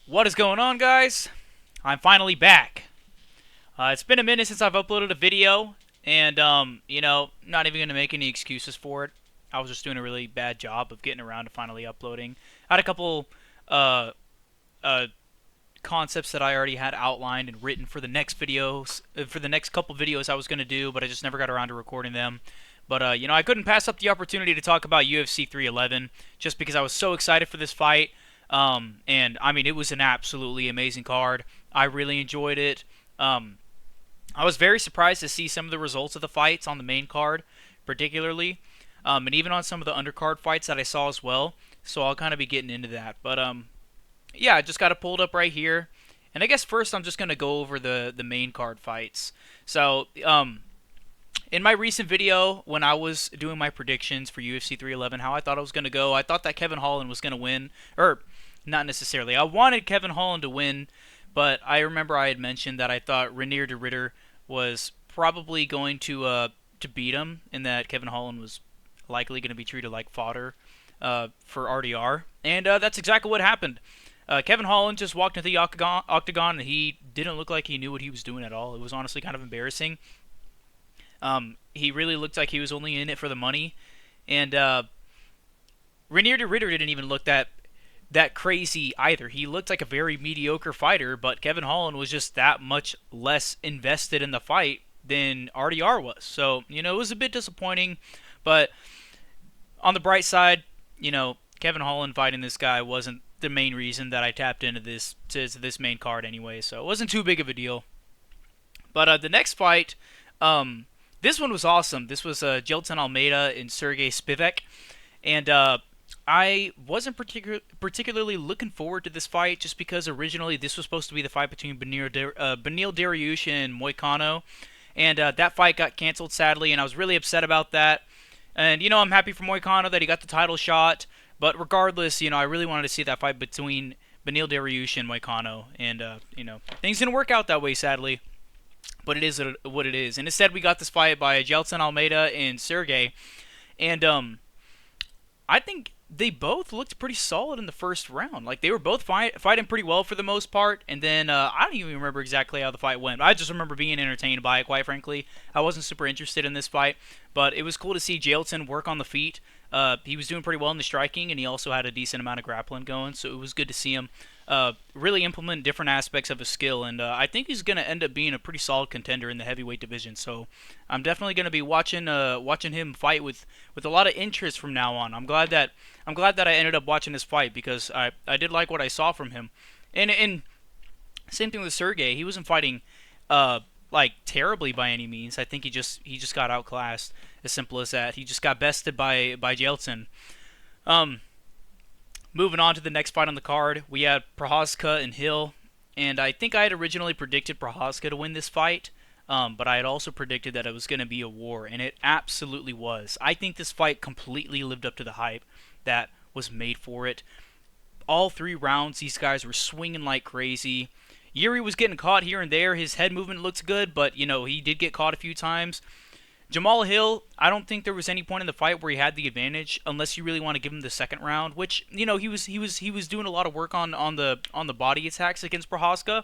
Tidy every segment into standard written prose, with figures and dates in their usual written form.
What is going on, guys? I'm finally back. It's been a minute since I've uploaded a video, and not even gonna make any excuses for it. I was just doing a really bad job of getting around to finally uploading. I had a couple uh, uh, concepts that I already had outlined and written for the next videos, for the next couple videos I was gonna do, but I just never got around to recording them. But I couldn't pass up the opportunity to talk about UFC 311 just because I was so excited for this fight. And I mean, it was an absolutely amazing card. I really enjoyed it. Um, I was very surprised to see some of the results of the fights on the main card, particularly, and even on some of the undercard fights that I saw as well. So I'll kind of be getting into that. But yeah, I just got it pulled up right here, and I guess first I'm just gonna go over the main card fights. So in my recent video, when I was doing my predictions for UFC 311, how I thought it was going to go, I thought that Kevin Holland was going to win. Or, not necessarily. I wanted Kevin Holland to win, but I remember I had mentioned that I thought Renier de Ritter was probably going to beat him, and that Kevin Holland was likely going to be treated like fodder for RDR. And that's exactly what happened. Kevin Holland just walked into the octagon, and he didn't look like he knew what he was doing at all. It was honestly kind of embarrassing. He really looked like he was only in it for the money, and Renier de Ritter didn't even look that crazy either. He looked like a very mediocre fighter, but Kevin Holland was just that much less invested in the fight than RDR was. So it was a bit disappointing, but on the bright side, Kevin Holland fighting this guy wasn't the main reason that I tapped into this main card anyway, so it wasn't too big of a deal. But the next fight, this one was awesome. This was Jelton Almeida and Sergey Spivak, and I wasn't particularly looking forward to this fight just because originally this was supposed to be the fight between Beneil Dariush and Moicano, and that fight got canceled sadly, and I was really upset about that. And I'm happy for Moicano that he got the title shot, but regardless, I really wanted to see that fight between Beneil Dariush and Moicano, and things didn't work out that way sadly. But it is what it is. And instead, we got this fight by Jelton Almeida and Sergey. And I think they both looked pretty solid in the first round. Like, they were both fighting pretty well for the most part. And then I don't even remember exactly how the fight went. I just remember being entertained by it, quite frankly. I wasn't super interested in this fight. But it was cool to see Jelton work on the feet. He was doing pretty well in the striking, and he also had a decent amount of grappling going. So it was good to see him really implement different aspects of his skill, and I think he's going to end up being a pretty solid contender in the heavyweight division. So I'm definitely going to be watching him fight with a lot of interest from now on. I'm glad that I ended up watching this fight because I did like what I saw from him, and same thing with Sergey. He wasn't fighting like terribly by any means. I think he just got outclassed. As simple as that. He just got bested by Jelton. Um, Moving on to the next fight on the card, we had Prochazka and Hill, and I think I had originally predicted Prochazka to win this fight, but I had also predicted that it was going to be a war, and it absolutely was. I think this fight completely lived up to the hype that was made for it. All 3 rounds, these guys were swinging like crazy. Yuri was getting caught here and there. His head movement looks good, but he did get caught a few times. Jamal Hill, I don't think there was any point in the fight where he had the advantage, unless you really want to give him the second round. Which he was doing a lot of work on the body attacks against Prochazka,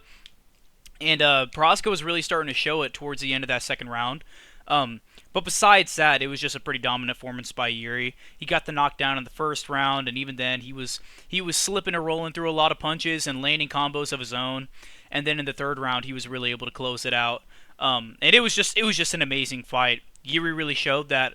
and Prochazka was really starting to show it towards the end of that second round. But besides that, it was just a pretty dominant performance by Yuri. He got the knockdown in the first round, and even then, he was slipping and rolling through a lot of punches and landing combos of his own. And then in the third round, he was really able to close it out. And it was just an amazing fight. Yuri really showed that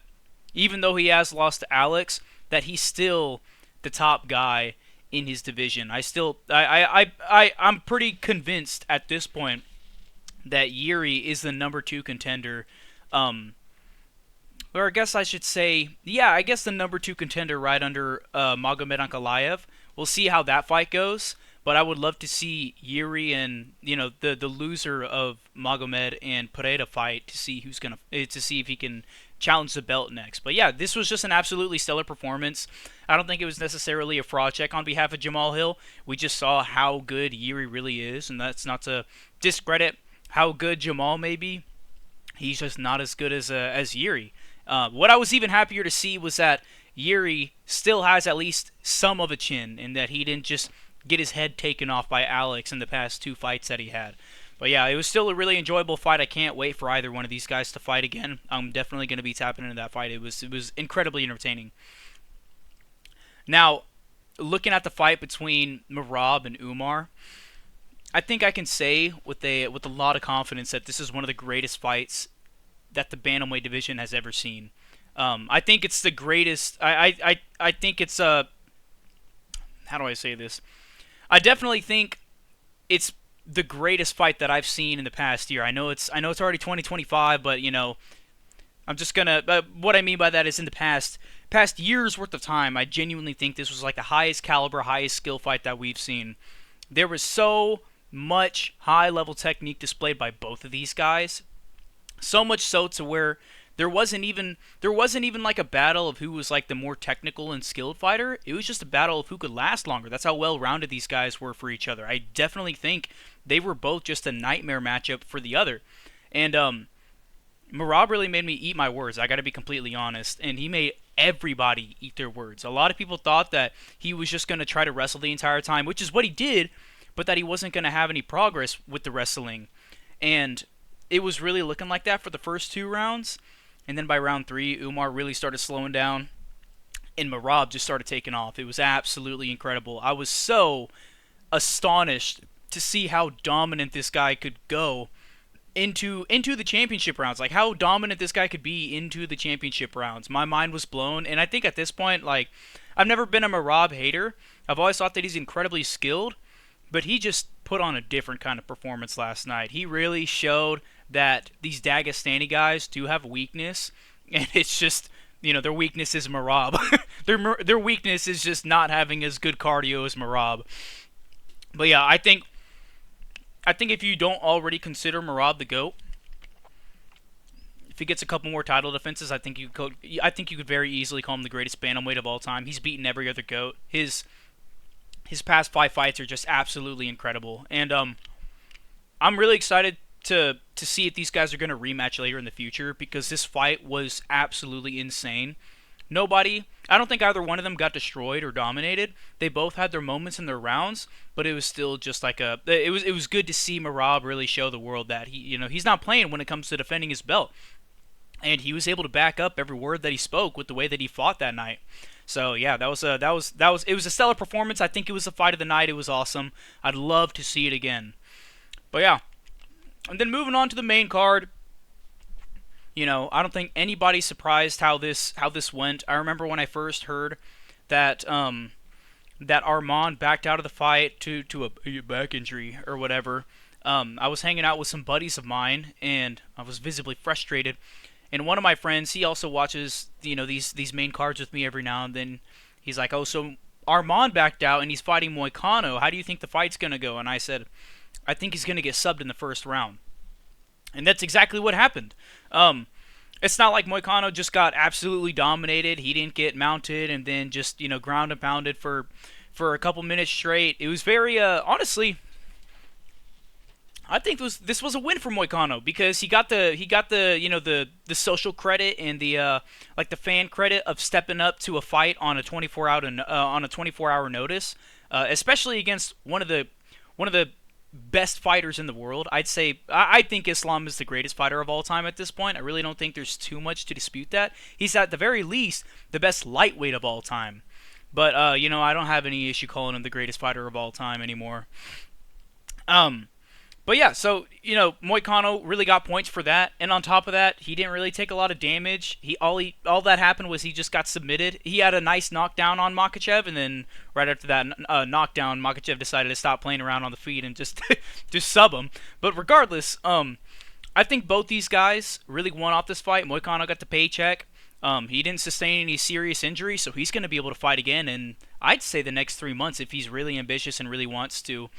even though he has lost to Alex, that he's still the top guy in his division. I'm pretty convinced at this point that Yuri is the number 2 contender. Or I guess I should say, yeah, I guess the number 2 contender right under Magomed Ankalaev. We'll see how that fight goes. But I would love to see Yuri and the loser of Magomed and Pereira fight to see to see if he can challenge the belt next. But yeah, this was just an absolutely stellar performance. I don't think it was necessarily a fraud check on behalf of Jamal Hill. We just saw how good Yuri really is, and that's not to discredit how good Jamal may be. He's just not as good as Yuri. What I was even happier to see was that Yuri still has at least some of a chin, and that he didn't just get his head taken off by Alex in the past 2 fights that he had. But yeah, it was still a really enjoyable fight. I can't wait for either one of these guys to fight again. I'm definitely going to be tapping into that fight. It was incredibly entertaining. Now, looking at the fight between Merab and Umar, I think I can say with a lot of confidence that this is one of the greatest fights that the bantamweight division has ever seen. I think it's the greatest. I think it's how do I say this? I definitely think it's the greatest fight that I've seen in the past year. I know it's already 2025, but I'm just gonna. What I mean by that is in the past year's worth of time, I genuinely think this was like the highest caliber, highest skill fight that we've seen. There was so much high level technique displayed by both of these guys. So much so to where there wasn't even like a battle of who was like the more technical and skilled fighter. It was just a battle of who could last longer. That's how well rounded these guys were for each other. I definitely think they were both just a nightmare matchup for the other. And Marab really made me eat my words. I got to be completely honest, and he made everybody eat their words. A lot of people thought that he was just going to try to wrestle the entire time, which is what he did, but that he wasn't going to have any progress with the wrestling. And it was really looking like that for the first 2 rounds. And then by round 3, Umar really started slowing down, and Marab just started taking off. It was absolutely incredible. I was so astonished to see how dominant this guy could go into the championship rounds. Like how dominant this guy could be into the championship rounds. My mind was blown, and I think at this point, like, I've never been a Marab hater. I've always thought that he's incredibly skilled, but he just put on a different kind of performance last night. He really showed that these Dagestani guys do have weakness, and it's just, their weakness is Marab. their weakness is just not having as good cardio as Marab. But yeah, I think if you don't already consider Marab the GOAT, if he gets a couple more title defenses, I think you could very easily call him the greatest bantamweight of all time. He's beaten every other GOAT. His past 5 fights are just absolutely incredible, and I'm really excited to see if these guys are going to rematch later in the future, because this fight was absolutely insane. I don't think either one of them got destroyed or dominated. They both had their moments in their rounds, but it was still just like it was good to see Marab really show the world that he's not playing when it comes to defending his belt. And he was able to back up every word that he spoke with the way that he fought that night. So yeah, it was a stellar performance. I think it was the fight of the night. It was awesome. I'd love to see it again. But yeah, and then moving on to the main card. I don't think anybody's surprised how this went. I remember when I first heard that that Armand backed out of the fight to a back injury or whatever. I was hanging out with some buddies of mine, and I was visibly frustrated. And one of my friends, he also watches these main cards with me every now and then. He's like, "Oh, so Armand backed out and he's fighting Moicano. How do you think the fight's gonna go?" And I said, "I think he's gonna get subbed in the first round." And that's exactly what happened. It's not like Moicano just got absolutely dominated. He didn't get mounted and then just ground and pounded for a couple minutes straight. It was very honestly, I think this was a win for Moicano, because he got the the social credit and the like the fan credit of stepping up to a fight on a 24-hour notice, especially against one of the best fighters in the world. I think Islam is the greatest fighter of all time at this point. I really don't think there's too much to dispute that. He's at the very least the best lightweight of all time. But I don't have any issue calling him the greatest fighter of all time anymore. But yeah, so Moicano really got points for that, and on top of that, he didn't really take a lot of damage. All that happened was he just got submitted. He had a nice knockdown on Makhachev, and then right after that knockdown, Makhachev decided to stop playing around on the feet and just just sub him. But regardless, I think both these guys really won off this fight. Moicano got the paycheck. He didn't sustain any serious injury, so he's going to be able to fight again, and I'd say the next 3 months if he's really ambitious and really wants to.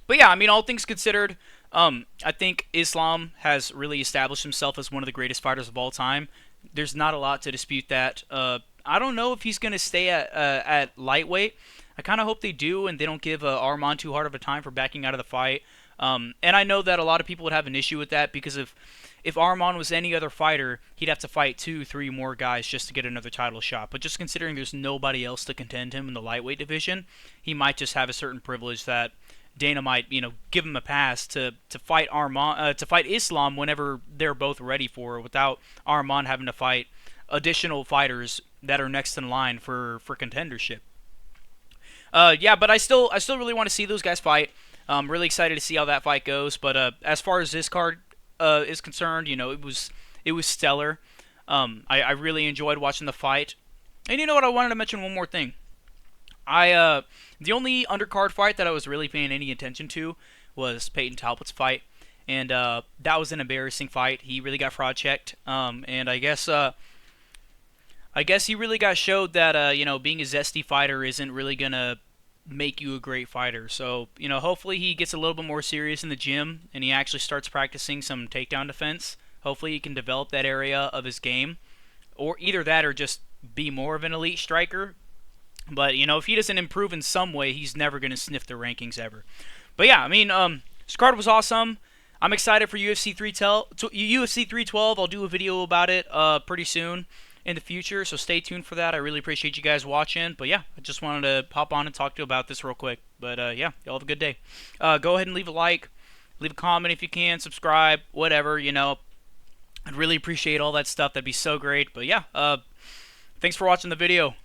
But yeah, I mean, all things considered, I think Islam has really established himself as one of the greatest fighters of all time. There's not a lot to dispute that. I don't know if he's going to stay at lightweight. I kind of hope they do, and they don't give Armand too hard of a time for backing out of the fight. And I know that a lot of people would have an issue with that because if Armand was any other fighter, he'd have to fight 2, 3 more guys just to get another title shot. But just considering there's nobody else to contend him in the lightweight division, he might just have a certain privilege that Dana might, give him a pass to fight Armand, to fight Islam whenever they're both ready for it, without Armand having to fight additional fighters that are next in line for contendership. Yeah, but I still really want to see those guys fight. I'm really excited to see how that fight goes. But as far as this card is concerned, it was stellar. I really enjoyed watching the fight. And you know what? I wanted to mention one more thing. The only undercard fight that I was really paying any attention to was Peyton Talbot's fight, and that was an embarrassing fight. He really got fraud checked, and I guess he really got showed that being a zesty fighter isn't really gonna make you a great fighter. So hopefully he gets a little bit more serious in the gym and he actually starts practicing some takedown defense. Hopefully he can develop that area of his game, or either that or just be more of an elite striker. But if he doesn't improve in some way, he's never gonna sniff the rankings ever. But yeah, I mean, this card was awesome. I'm excited for UFC 312. I'll do a video about it pretty soon in the future, so stay tuned for that. I really appreciate you guys watching. But yeah, I just wanted to pop on and talk to you about this real quick. But yeah, y'all have a good day. Go ahead and leave a like, leave a comment if you can, subscribe, whatever. I'd really appreciate all that stuff. That'd be so great. But yeah, thanks for watching the video.